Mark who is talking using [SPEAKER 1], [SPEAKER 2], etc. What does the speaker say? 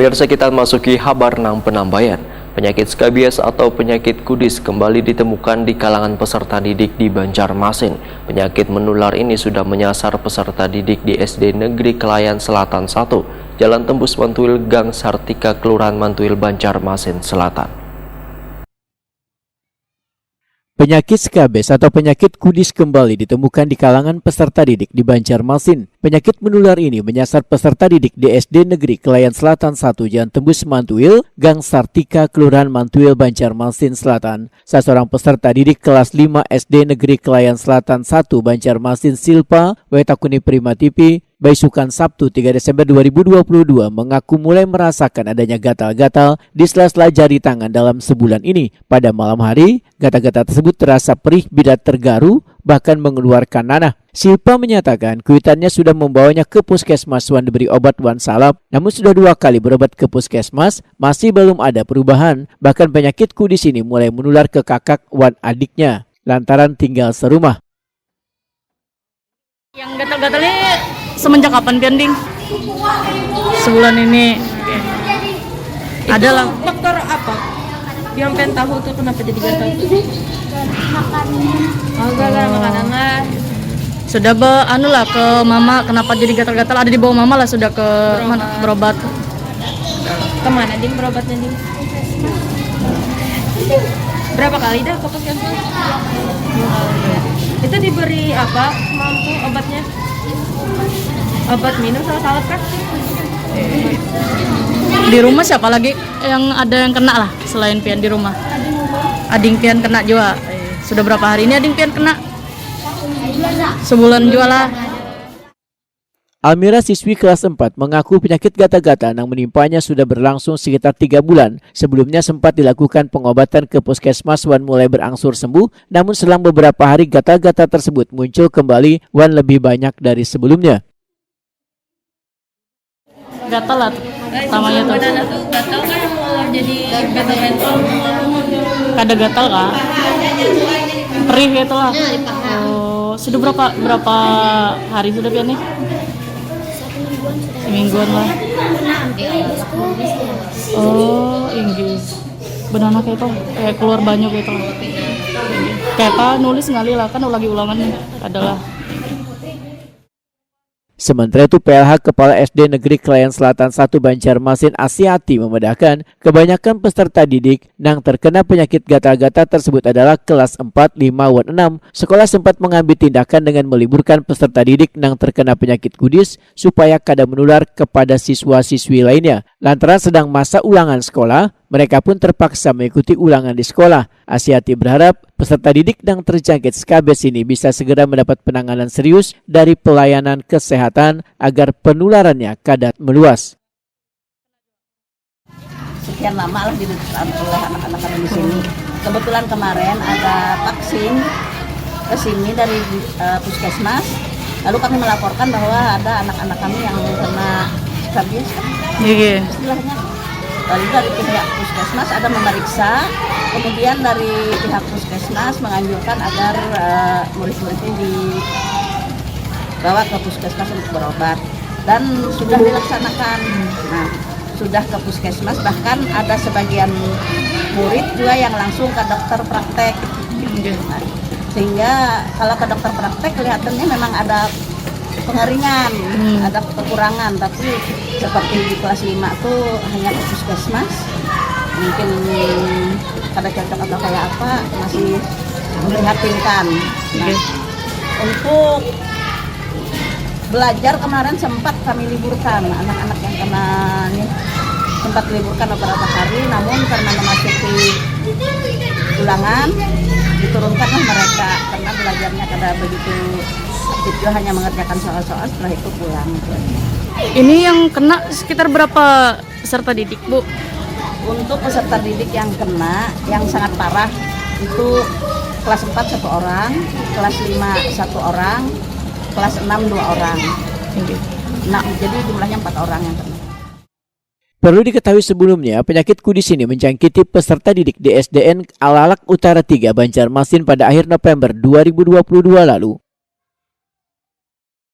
[SPEAKER 1] Pemirsa, kita masuki kabar nang penambayan. Penyakit skabies atau penyakit kudis kembali ditemukan di kalangan peserta didik di Banjarmasin. Penyakit menular ini sudah menyasar peserta didik di SD Negeri Kelayan Selatan 1, Jalan Tembus Mantuil, Gang Sartika, Kelurahan Mantuil, Banjarmasin Selatan.
[SPEAKER 2] Penyakit skabies atau penyakit kudis kembali ditemukan di kalangan peserta didik di Banjarmasin. Penyakit menular ini menyasar peserta didik di SD Negeri Kelayan Selatan 1, Jalan Tembus Mantuil, Gang Sartika, Kelurahan Mantuil, Banjarmasin Selatan. Seorang peserta didik kelas 5 SD Negeri Kelayan Selatan 1, Banjarmasin, Silpa Wetakuni Primatipi, Baisukan, Sabtu 3 Desember 2022 mengaku mulai merasakan adanya gatal-gatal di sela-sela jari tangan dalam sebulan ini. Pada malam hari, gatal-gatal tersebut terasa perih bila tergaru, bahkan mengeluarkan nanah. Silpa menyatakan kuitannya sudah membawanya ke puskesmas Wan diberi obat Wan Salap, namun sudah 2 kali berobat ke puskesmas, masih belum ada perubahan. Bahkan penyakit kudis ini mulai menular ke kakak Wan adiknya, lantaran tinggal serumah.
[SPEAKER 3] Yang gatal-gatalnya semenjak kapan, Pianding? Sebulan ini. Okay. Ada lah.
[SPEAKER 4] Faktor apa? Yang pengen tahu tuh kenapa jadi gatal tuh? Gara-gara makanan.
[SPEAKER 3] Sudah lah ke mama, kenapa jadi gatal-gatal? Ada di bawah mama lah, sudah ke mana berobat.
[SPEAKER 4] Kemana Ding berobatnya Ding? Berapa kali dah ke puskesmas? 2 kali ya. Itu diberi apa? Mampu obatnya? Obat minum sama salep kan?
[SPEAKER 3] Di rumah siapa lagi yang ada yang kena lah selain Pian di rumah? Ading Pian kena juga. Sudah berapa hari ini Ading Pian kena? Sebulan juga lah.
[SPEAKER 2] Almira, siswi kelas 4, mengaku penyakit gatal-gatal yang menimpanya sudah berlangsung sekitar 3 bulan. Sebelumnya sempat dilakukan pengobatan ke puskesmas Wan mulai berangsur sembuh, namun selang beberapa hari gatal-gatal tersebut muncul kembali, Wan lebih banyak dari sebelumnya.
[SPEAKER 3] Gatal lah namanya tuh.
[SPEAKER 4] Badan tuh gatal kan mau jadi gatal mental.
[SPEAKER 3] Ada gatal kah? Perih gitu lah. Oh, sudah berapa hari sudah Pian nih? Semingguan lah. Oh, Inggris. Benana kayak keluar banyak gitu lah. Kayak nulis ngali lah, kan lagi ulangan nih. Adalah.
[SPEAKER 2] Sementara itu PLH Kepala SD Negeri Kelayan Selatan 1 Banjarmasin Asyati membedakan kebanyakan peserta didik yang terkena penyakit gatal-gatal tersebut adalah kelas 4, 5, dan 6. Sekolah sempat mengambil tindakan dengan meliburkan peserta didik yang terkena penyakit kudis supaya kada menular kepada siswa-siswi lainnya. Lantaran sedang masa ulangan sekolah, mereka pun terpaksa mengikuti ulangan di sekolah. Asyati berharap peserta didik yang terjangkit skabies ini bisa segera mendapat penanganan serius dari pelayanan kesehatan agar penularannya kada meluas.
[SPEAKER 5] Sekian lama lah dilakukan oleh anak-anak kami di sini. Kebetulan kemarin ada vaksin ke sini dari puskesmas. Lalu kami melaporkan bahwa ada anak-anak kami yang kena skabies.
[SPEAKER 3] Iya.
[SPEAKER 5] Istilahnya. Lalu dari pihak puskesmas ada memeriksa, kemudian dari pihak puskesmas menganjurkan agar murid-muridnya dibawa ke puskesmas untuk berobat, dan sudah dilaksanakan. Nah, sudah ke puskesmas, bahkan ada sebagian murid juga yang langsung ke dokter praktek. Nah, sehingga kalau ke dokter praktek kelihatannya memang ada pengeringan, ada kekurangan, tapi seperti di kelas 5 tuh hanya ke puskesmas, mungkin kada cocok atau kayak apa, masih memprihatinkan. Nah, untuk belajar kemarin sempat kami liburkan, anak-anak yang kena ini sempat liburkan beberapa hari, namun karena memasuki ulangan diturunkanlah mereka karena belajarnya kada begitu aktif, hanya mengerjakan soal-soal, setelah itu pulang.
[SPEAKER 3] Ini yang kena sekitar berapa peserta didik, Bu?
[SPEAKER 5] Untuk peserta didik yang kena, yang sangat parah itu kelas 4 1 orang, kelas 5 1 orang, kelas 6 2 orang. Nah, jadi jumlahnya 4 orang yang kena.
[SPEAKER 2] Perlu diketahui sebelumnya, penyakit kudis ini menjangkiti peserta didik di SDN Alalak Utara 3 Banjarmasin pada akhir November 2022 lalu.